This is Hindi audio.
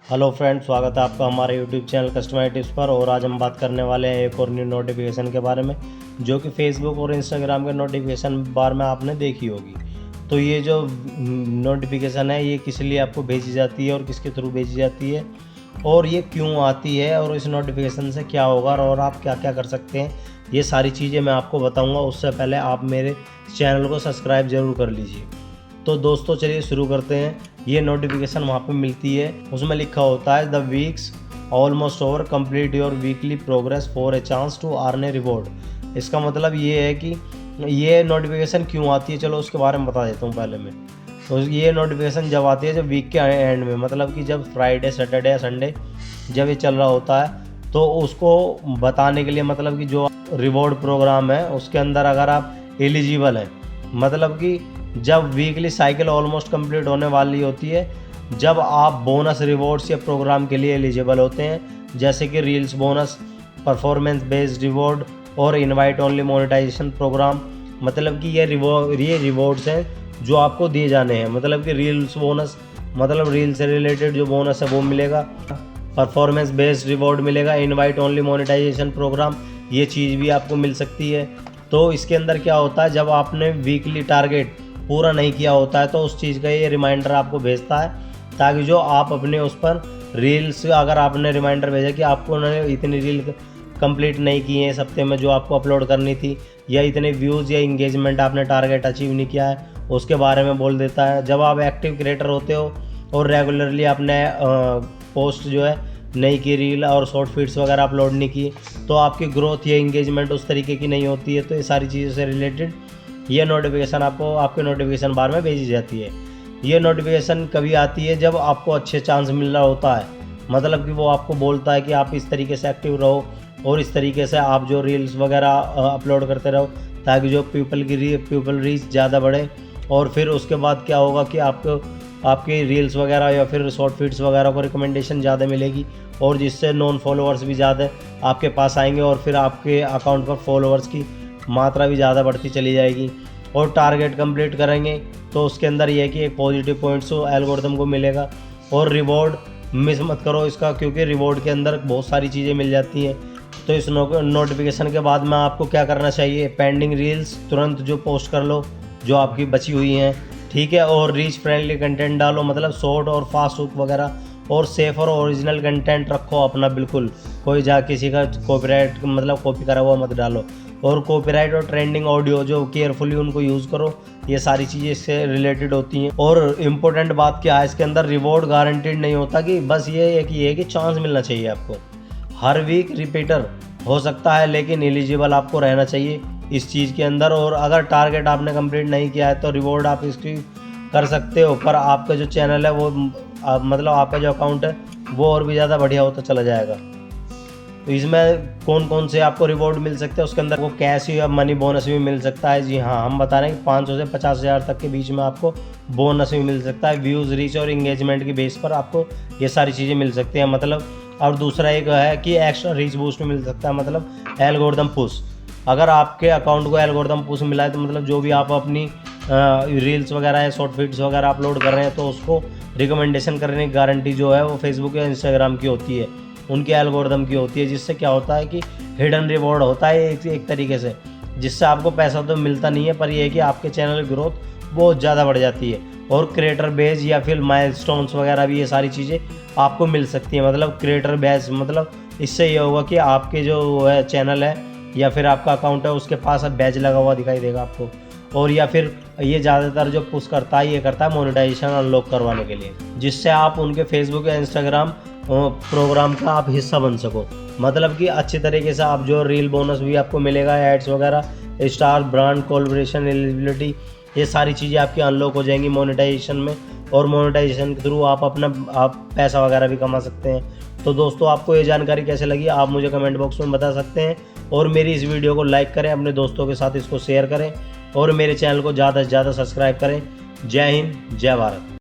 हेलो फ्रेंड, स्वागत है आपका हमारे यूट्यूब चैनल कस्टमाइज टिप्स पर। और आज हम बात करने वाले हैं एक और न्यू नोटिफिकेशन के बारे में, जो कि फेसबुक और इंस्टाग्राम के नोटिफिकेशन बार में आपने देखी होगी। तो ये जो नोटिफिकेशन है ये किस लिए आपको भेजी जाती है और किसके थ्रू भेजी जाती है और ये क्यों आती है और इस नोटिफिकेशन से क्या होगा और आप क्या क्या कर सकते हैं, ये सारी चीज़ें मैं आपको बताऊँगा। उससे पहले आप मेरे चैनल को सब्सक्राइब ज़रूर कर लीजिए। तो दोस्तों चलिए शुरू करते हैं। ये नोटिफिकेशन वहाँ पे मिलती है, उसमें लिखा होता है the week's almost over, complete your weekly progress for a chance to earn a reward. इसका मतलब ये है कि ये नोटिफिकेशन क्यों आती है, चलो उसके बारे में बता देता हूँ पहले मैं। तो ये नोटिफिकेशन जब आती है जब वीक के एंड में, मतलब कि जब फ्राइडे सैटरडे या संडे जब ये चल रहा होता है, तो उसको बताने के लिए, मतलब कि जो रिवॉर्ड प्रोग्राम है उसके अंदर अगर आप एलिजिबल हैं, मतलब कि जब वीकली साइकिल ऑलमोस्ट कंप्लीट होने वाली होती है, जब आप बोनस रिवॉर्ड्स या प्रोग्राम के लिए एलिजिबल होते हैं, जैसे कि reels bonus, performance based reward और इनवाइट ओनली मोनेटाइजेशन प्रोग्राम। मतलब कि ये रिवॉर्ड्स हैं जो आपको दिए जाने हैं। मतलब कि रील्स बोनस, मतलब रील से रिलेटेड जो बोनस है वो मिलेगा, परफॉर्मेंस बेस्ड रिवॉर्ड मिलेगा, इनवाइट ओनली मोनेटाइजेशन प्रोग्राम ये चीज़ भी आपको मिल सकती है। तो इसके अंदर क्या होता है, जब आपने वीकली टारगेट पूरा नहीं किया होता है तो उस चीज़ का ये रिमाइंडर आपको भेजता है, ताकि जो आप अपने उस पर रील्स, अगर आपने रिमाइंडर भेजा कि आपको उन्होंने इतनी रील कंप्लीट नहीं की है इस हफ्ते में जो आपको अपलोड करनी थी, या इतने व्यूज़ या इंगेजमेंट आपने टारगेट अचीव नहीं किया है, उसके बारे में बोल देता है। जब आप एक्टिव क्रिएटर होते हो और रेगुलरली आपने पोस्ट जो है नहीं की, रील और शॉर्ट फीड्स वगैरह अपलोड नहीं की, तो आपकी ग्रोथ या इंगेजमेंट उस तरीके की नहीं होती है। तो ये सारी चीज़ों से रिलेटेड ये नोटिफिकेशन आपको आपके नोटिफिकेशन बार में भेजी जाती है। ये नोटिफिकेशन कभी आती है जब आपको अच्छे चांस मिल रहा होता है, मतलब कि वो आपको बोलता है कि आप इस तरीके से एक्टिव रहो और इस तरीके से आप जो रील्स वगैरह अपलोड करते रहो, ताकि जो पीपल रीच ज़्यादा बढ़े। और फिर उसके बाद क्या होगा कि आपको आपके रील्स वगैरह या फिर शॉर्ट फीड्स वगैरह को रिकमेंडेशन ज़्यादा मिलेगी, और जिससे नॉन फॉलोअर्स भी ज़्यादा आपके पास आएंगे और फिर आपके अकाउंट पर फॉलोअर्स की मात्रा भी ज़्यादा बढ़ती चली जाएगी। और टारगेट कंप्लीट करेंगे तो उसके अंदर ये है कि एक पॉजिटिव पॉइंट्स एल्गोरिथम को मिलेगा। और रिवॉर्ड मिस मत करो इसका, क्योंकि रिवॉर्ड के अंदर बहुत सारी चीज़ें मिल जाती हैं। तो इस नोटिफिकेशन के बाद में आपको क्या करना चाहिए, पेंडिंग रील्स तुरंत जो पोस्ट कर लो जो आपकी बची हुई हैं, ठीक है। और रीच फ्रेंडली कंटेंट डालो, मतलब शॉर्ट और फास्ट हुक वगैरह, और सेफ और ओरिजिनल कंटेंट रखो अपना, बिल्कुल कोई किसी का कॉपीराइट मतलब कॉपी करा हुआ मत डालो। और कॉपीराइट और ट्रेंडिंग ऑडियो जो केयरफुली उनको यूज़ करो, ये सारी चीज़ें इससे रिलेटेड होती हैं। और इम्पोर्टेंट बात क्या है, इसके अंदर रिवॉर्ड गारंटीड नहीं होता, कि बस ये है कि चांस मिलना चाहिए आपको। हर वीक रिपीटर हो सकता है, लेकिन एलिजिबल आपको रहना चाहिए इस चीज़ के अंदर। और अगर टारगेट आपने कंप्लीट नहीं किया है तो रिवॉर्ड आप इसकी कर सकते हो, पर आपका जो चैनल है वो मतलब आपका जो अकाउंट है वो और भी ज़्यादा बढ़िया होता चला जाएगा। तो इसमें कौन कौन से आपको रिवॉर्ड मिल सकते हैं, उसके अंदर वो कैश या मनी बोनस भी मिल सकता है। जी हाँ, हम बता रहे हैं कि 500 से 50,000 तक के बीच में आपको बोनस भी मिल सकता है। व्यूज़, रीच और इंगेजमेंट की बेस पर आपको ये सारी चीज़ें मिल सकती हैं, मतलब। और दूसरा एक है कि एक्स्ट्रा रीच बूस्ट मिल सकता है, मतलब एल्गोरिथम पुश। अगर आपके अकाउंट को एल्गोरिथम पुश मिला है तो मतलब जो भी आप अपनी रील्स वगैरह या शॉर्ट फीड्स वगैरह अपलोड कर रहे हैं, तो उसको रिकमेंडेशन करने की गारंटी जो है वो फेसबुक या इंस्टाग्राम की होती है, उनके एल्गोरिथम की होती है। जिससे क्या होता है कि हिडन रिवॉर्ड होता है एक तरीके से, जिससे आपको पैसा तो मिलता नहीं है, पर यह है कि आपके चैनल की ग्रोथ बहुत ज़्यादा बढ़ जाती है। और क्रिएटर बेस या फिर माइलस्टोन्स वगैरह भी, ये सारी चीज़ें आपको मिल सकती हैं। मतलब क्रिएटर बेस, मतलब इससे ये होगा कि आपके जो है चैनल है या फिर आपका अकाउंट है उसके पास अब बैज लगा हुआ दिखाई देगा आपको। और या फिर ये ज़्यादातर जो पुश करता है, ये करता है मोनेटाइजेशन अनलॉक करवाने के लिए, जिससे आप उनके फेसबुक या इंस्टाग्राम प्रोग्राम का आप हिस्सा बन सको। मतलब कि अच्छी तरीके से आप जो रील बोनस भी आपको मिलेगा, एड्स वगैरह, स्टार, ब्रांड कोलैबोरेशन, एलिजिबिलिटी, ये सारी चीज़ें आपकी अनलॉक हो जाएंगी मोनेटाइजेशन में। और मोनेटाइजेशन के थ्रू आप पैसा वगैरह भी कमा सकते हैं। तो दोस्तों, आपको ये जानकारी कैसे लगी आप मुझे कमेंट बॉक्स में बता सकते हैं। और मेरी इस वीडियो को लाइक करें, अपने दोस्तों के साथ इसको शेयर करें, और मेरे चैनल को ज़्यादा से ज़्यादा सब्सक्राइब करें। जय हिंद, जय भारत।